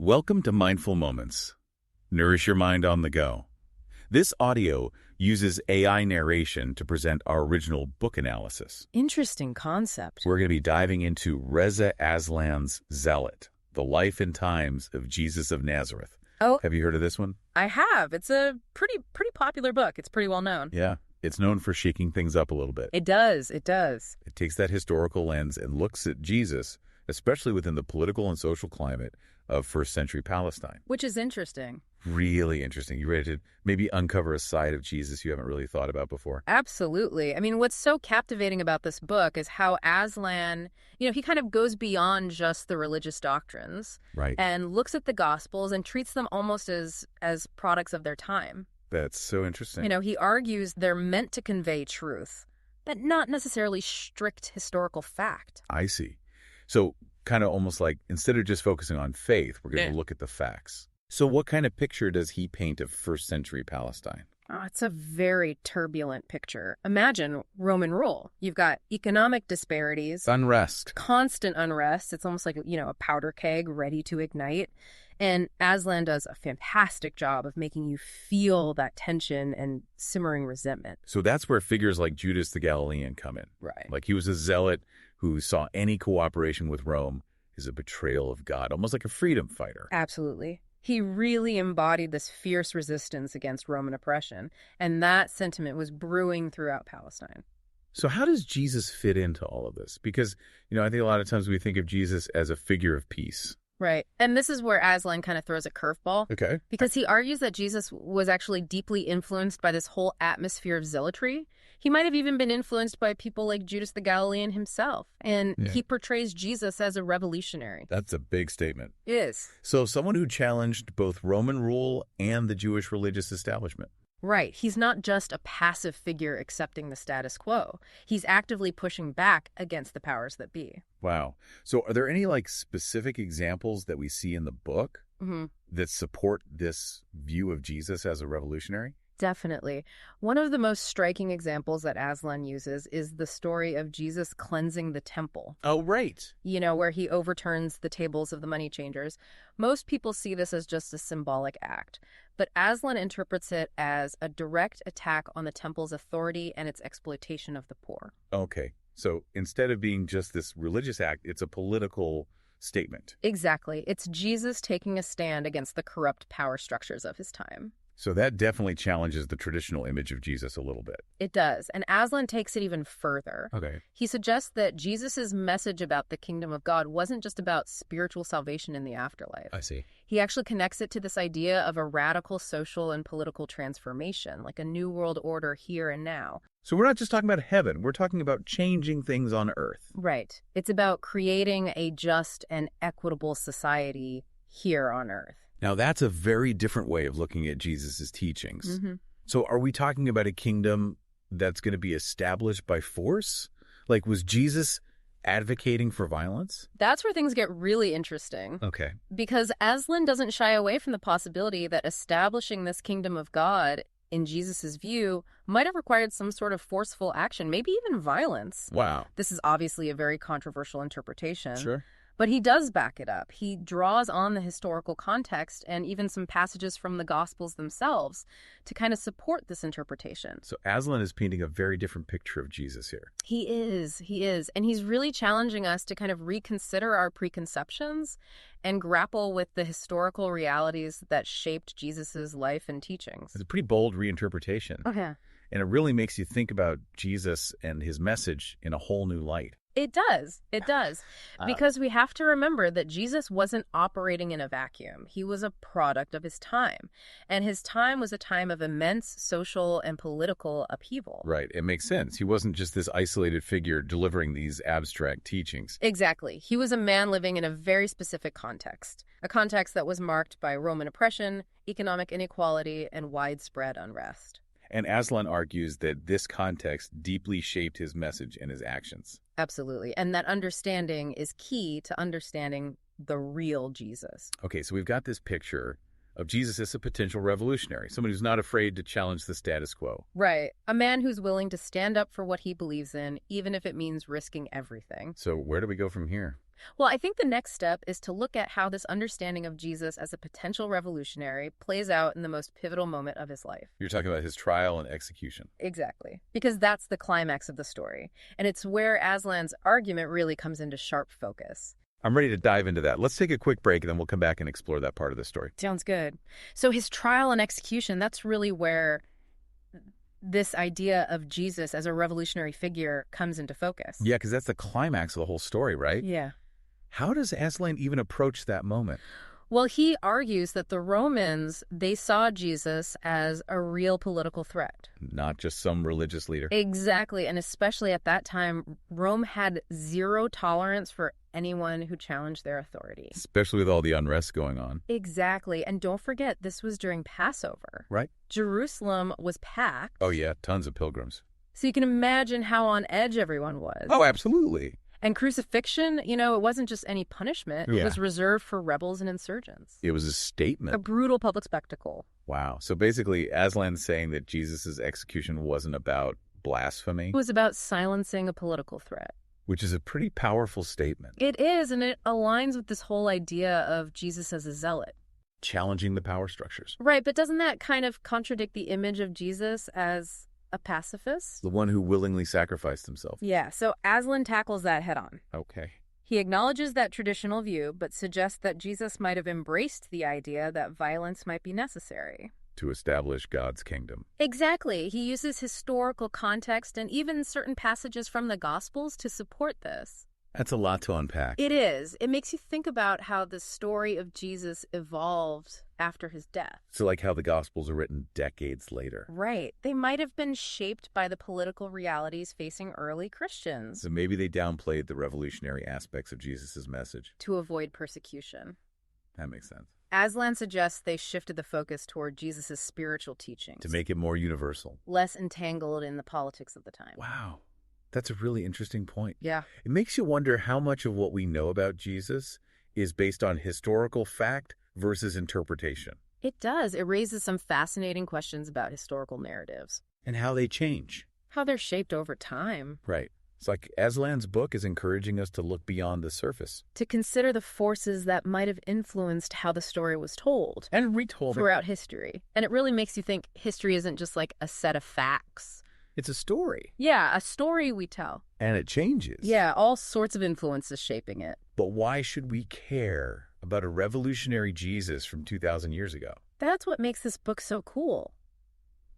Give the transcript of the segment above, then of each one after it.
Welcome to Mindful Moments. Nourish your mind on the go. This audio uses AI narration to present our original book analysis. Interesting concept. We're going to be diving into Reza Aslan's Zealot, The Life and Times of Jesus of Nazareth. Oh, Have you heard of this one? I have. It's a pretty popular book. It's pretty well known. Yeah, it's known for shaking things up a little bit. It does. It does. It takes that historical lens and looks at Jesus, especially within the political and social climate of first century Palestine. Which is interesting. Really interesting. You ready to maybe uncover a side of Jesus you haven't really thought about before? Absolutely. I mean, what's so captivating about this book is how Aslan, he kind of goes beyond just the religious doctrines. Right. And looks at the Gospels and treats them almost as products of their time. That's so interesting. He argues they're meant to convey truth, but not necessarily strict historical fact. I see. So kind of almost like instead of just focusing on faith, we're going to look at the facts. So what kind of picture does he paint of first century Palestine? Oh, it's a very turbulent picture. Imagine Roman rule. You've got economic disparities, Unrest. constant unrest. It's almost like, a powder keg ready to ignite. And Aslan does a fantastic job of making you feel that tension and simmering resentment. So that's where figures like Judas the Galilean come in. Right. Like he was a zealot who saw any cooperation with Rome as a betrayal of God, almost like a freedom fighter. Absolutely. He really embodied this fierce resistance against Roman oppression, and that sentiment was brewing throughout Palestine. So how does Jesus fit into all of this? Because, I think a lot of times we think of Jesus as a figure of peace. Right. And this is where Aslan kind of throws a curveball. Okay. Because he argues that Jesus was actually deeply influenced by this whole atmosphere of zealotry. He might have even been influenced by people like Judas the Galilean himself. And he portrays Jesus as a revolutionary. That's a big statement. It is. So someone who challenged both Roman rule and the Jewish religious establishment. Right. He's not just a passive figure accepting the status quo. He's actively pushing back against the powers that be. Wow. So are there any specific examples that we see in the book that support this view of Jesus as a revolutionary? Definitely. One of the most striking examples that Aslan uses is the story of Jesus cleansing the temple. Oh, right. Where he overturns the tables of the money changers. Most people see this as just a symbolic act, but Aslan interprets it as a direct attack on the temple's authority and its exploitation of the poor. Okay. So instead of being just this religious act, it's a political statement. Exactly. It's Jesus taking a stand against the corrupt power structures of his time. So that definitely challenges the traditional image of Jesus a little bit. It does. And Aslan takes it even further. Okay. He suggests that Jesus' message about the kingdom of God wasn't just about spiritual salvation in the afterlife. I see. He actually connects it to this idea of a radical social and political transformation, like a new world order here and now. So we're not just talking about heaven. We're talking about changing things on earth. Right. It's about creating a just and equitable society here on earth. Now, that's a very different way of looking at Jesus' teachings. So are we talking about a kingdom that's going to be established by force? Like, was Jesus advocating for violence? That's where things get really interesting. Okay. Because Aslan doesn't shy away from the possibility that establishing this kingdom of God, in Jesus' view, might have required some sort of forceful action, maybe even violence. Wow. This is obviously a very controversial interpretation. Sure. But he does back it up. He draws on the historical context and even some passages from the Gospels themselves to kind of support this interpretation. So Aslan is painting a very different picture of Jesus here. He is. And he's really challenging us to kind of reconsider our preconceptions and grapple with the historical realities that shaped Jesus's life and teachings. It's a pretty bold reinterpretation. Oh, yeah. And it really makes you think about Jesus and his message in a whole new light. It does. Because we have to remember that Jesus wasn't operating in a vacuum. He was a product of his time. And his time was a time of immense social and political upheaval. Right. It makes sense. He wasn't just this isolated figure delivering these abstract teachings. Exactly. He was a man living in a very specific context, a context that was marked by Roman oppression, economic inequality, and widespread unrest. And Aslan argues that this context deeply shaped his message and his actions. Absolutely. And that understanding is key to understanding the real Jesus. Okay, so we've got this picture of Jesus as a potential revolutionary, someone who's not afraid to challenge the status quo. Right. A man who's willing to stand up for what he believes in, even if it means risking everything. So where do we go from here? Well, I think the next step is to look at how this understanding of Jesus as a potential revolutionary plays out in the most pivotal moment of his life. You're talking about his trial and execution. Exactly. Because that's the climax of the story. And it's where Aslan's argument really comes into sharp focus. I'm ready to dive into that. Let's take a quick break, and then we'll come back and explore that part of the story. Sounds good. So his trial and execution, that's really where this idea of Jesus as a revolutionary figure comes into focus. Yeah, because that's the climax of the whole story, right? Yeah. How does Aslan even approach that moment? Well, he argues that the Romans, they saw Jesus as a real political threat. Not just some religious leader. Exactly. And especially at that time, Rome had zero tolerance for anyone who challenged their authority. Especially with all the unrest going on. Exactly. And don't forget, this was during Passover. Right. Jerusalem was packed. Oh, yeah. Tons of pilgrims. So you can imagine how on edge everyone was. Oh, absolutely. And crucifixion, it wasn't just any punishment. Yeah. It was reserved for rebels and insurgents. It was a statement. A brutal public spectacle. Wow. So basically, Aslan's saying that Jesus' execution wasn't about blasphemy. It was about silencing a political threat. Which is a pretty powerful statement. It is, and it aligns with this whole idea of Jesus as a zealot. Challenging the power structures. Right, but doesn't that kind of contradict the image of Jesus as a pacifist? The one who willingly sacrificed himself. Yeah, so Aslan tackles that head on. Okay. He acknowledges that traditional view, but suggests that Jesus might have embraced the idea that violence might be necessary. To establish God's kingdom. Exactly. He uses historical context and even certain passages from the Gospels to support this. That's a lot to unpack. It is. It makes you think about how the story of Jesus evolved after his death. So like how the Gospels are written decades later. Right. They might have been shaped by the political realities facing early Christians. So maybe they downplayed the revolutionary aspects of Jesus' message. To avoid persecution. That makes sense. Aslan suggests they shifted the focus toward Jesus' spiritual teachings. To make it more universal. Less entangled in the politics of the time. Wow. That's a really interesting point. Yeah. It makes you wonder how much of what we know about Jesus is based on historical fact versus interpretation. It does. It raises some fascinating questions about historical narratives. And how they change. How they're shaped over time. Right. It's like Aslan's book is encouraging us to look beyond the surface. To consider the forces that might have influenced how the story was told. And retold throughout history. And it really makes you think history isn't just like a set of facts. It's a story. Yeah, a story we tell. And it changes. Yeah, all sorts of influences shaping it. But why should we care about a revolutionary Jesus from 2,000 years ago? That's what makes this book so cool.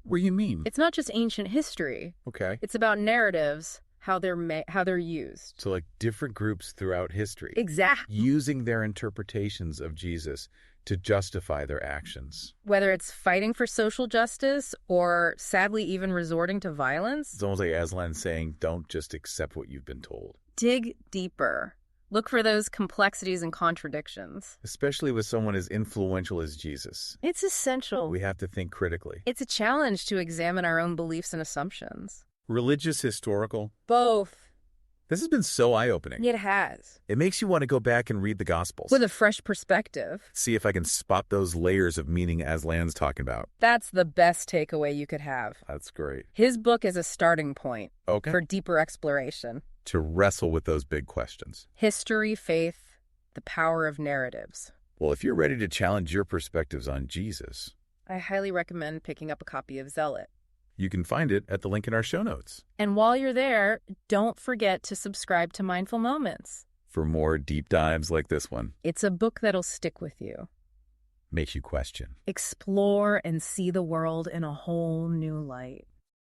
What do you mean? It's not just ancient history. Okay. It's about narratives, how they're used. So like different groups throughout history. Exactly. Using their interpretations of Jesus to justify their actions. Whether it's fighting for social justice or sadly even resorting to violence. It's almost like Aslan saying, don't just accept what you've been told. Dig deeper. Look for those complexities and contradictions. Especially with someone as influential as Jesus. It's essential. We have to think critically. It's a challenge to examine our own beliefs and assumptions. Religious, historical. Both. This has been so eye-opening. It has. It makes you want to go back and read the Gospels. With a fresh perspective. See if I can spot those layers of meaning Aslan's talking about. That's the best takeaway you could have. That's great. His book is a starting point for deeper exploration. To wrestle with those big questions. History, faith, the power of narratives. Well, if you're ready to challenge your perspectives on Jesus, I highly recommend picking up a copy of Zealot. You can find it at the link in our show notes. And while you're there, don't forget to subscribe to Mindful Moments. For more deep dives like this one. It's a book that'll stick with you. Makes you question. Explore and see the world in a whole new light.